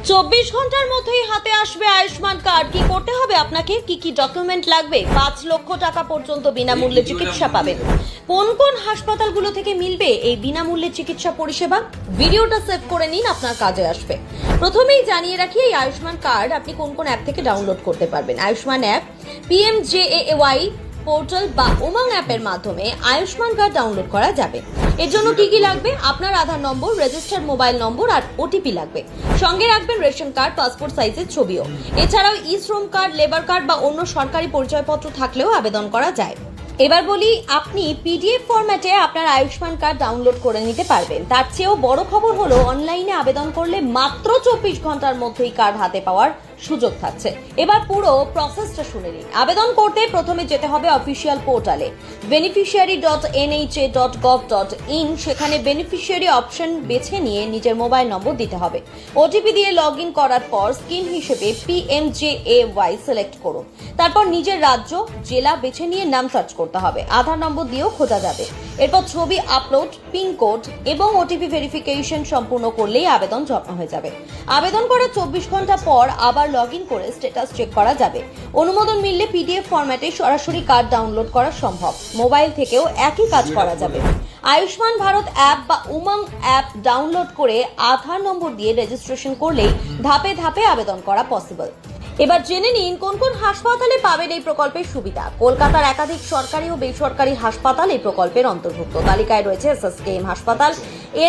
24 ঘন্টার মধ্যেই হাতে আসবে আয়ুষ্মান কার্ড। কি করতে হবে আপনাকে, কি কি ডকুমেন্ট লাগবে? 5 লক্ষ টাকা পর্যন্ত বিনামূল্যে চিকিৎসা পাবেন। কোন কোন হাসপাতালগুলো থেকে মিলবে এই বিনামূল্যে চিকিৎসা পরিষেবা? ভিডিওটা সেভ করে নিন, আপনার কাজে আসবে। প্রথমেই জানিয়ে রাখি, এই আয়ুষ্মান কার্ড আপনি কোন কোন অ্যাপ থেকে ডাউনলোড করতে পারবেন। আয়ুষ্মান অ্যাপ, PMJAY পোর্টাল বা উমং অ্যাপের মাধ্যমে আয়ুষ্মান কার্ড ডাউনলোড করা যাবে। এর জন্য কি কি লাগবে? আপনার আধার নম্বর, রেজিস্টার্ড মোবাইল নম্বর আর ওটিপি লাগবে। সঙ্গে রাখবেন রেশন কার্ড, পাসপোর্ট সাইজের ছবিও। এছাড়াও ই শ্রম কার্ড, লেবার কার্ড বা অন্য সরকারি পরিচয়পত্র থাকলেও আবেদন করা যায়। এবার বলি, আপনি পিডিএফ ফরম্যাটে আপনার আয়ুষ্মান কার্ড ডাউনলোড করে নিতে পারবেন। তার চেয়েও বড় খবর হলো, অনলাইনে আবেদন করলে মাত্র 24 ঘন্টার মধ্যেই কার্ড হাতে পাওয়ার সুযোগ থাকছে। এবার পুরো প্রসেসটা শুনে নিন। আবেদন করতে প্রথমে যেতে হবে অফিসিয়াল পোর্টালে beneficiary.nha.gov.in। সেখানে বেনিফিশিয়ারি অপশন বেছে নিয়ে নিজের মোবাইল নম্বর দিতে হবে। ওটিপি দিয়ে লগ ইন করার পর স্ক্রিন হিসেবে PMJAY সিলেক্ট করুন। তারপর নিজের রাজ্য, জেলা বেছে নিয়ে নাম সার্চ করতে হবে। আধার নম্বর দিয়েও খোঁজা যাবে। এরপর ছবি আপলোড, পিনকোড এবং ওটিপি ভেরিফিকেশন সম্পূর্ণ করলেই আবেদন জমা হয়ে যাবে। আবেদন করার 24 ঘন্টা পর আবার লগ ইন করে স্ট্যাটাস চেক করা যাবে। অনুমোদন মিললে পিডিএফ ফরম্যাটে সরাসরি কার্ড ডাউনলোড করা সম্ভব। মোবাইল থেকেও একই কাজ করা যাবে। আয়ুষ্মান ভারত অ্যাপ বা উমং অ্যাপ ডাউনলোড করে আধার নম্বর দিয়ে রেজিস্ট্রেশন করলেই ধাপে ধাপে আবেদন করা পসিবল। এবার জেনে নিন কোন কোন হাসপাতালে পাবেন এই প্রকল্পের সুবিধা। কলকাতার একাধিক সরকারি ও বেসরকারি হাসপাতাল এই প্রকল্পের অন্তর্ভুক্ত। তালিকায় রয়েছে SSKM হাসপাতাল,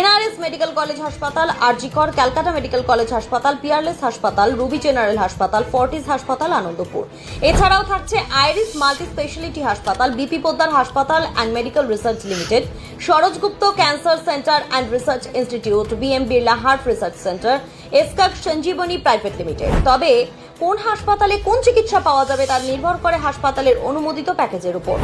NRS মেডিকেল কলেজ হাসপাতাল, RG Kar, Calcutta medical college হাসপাতাল, পিয়ারলেস হাসপাতাল, রুবি জেনারেল হাসপাতাল, ফর্টিস হাসপাতাল, আনন্দপুর। এছাড়াও থাকছে আইরিস মাল্টি স্পেশালিটি হাসপাতাল, BP পোদ্দার হাসপাতাল and medical research limited, Saroj Gupta cancer centre and research institute, BM Birla heart research centre, এসকাক সঞ্জীবনী প্রাইভেট লিমিটেড। তবে কোন হাসপাতালে কোন চিকিৎসা পাওয়া যাবে তার নির্ভর করে হাসপাতালের অনুমোদিত প্যাকেজের উপর।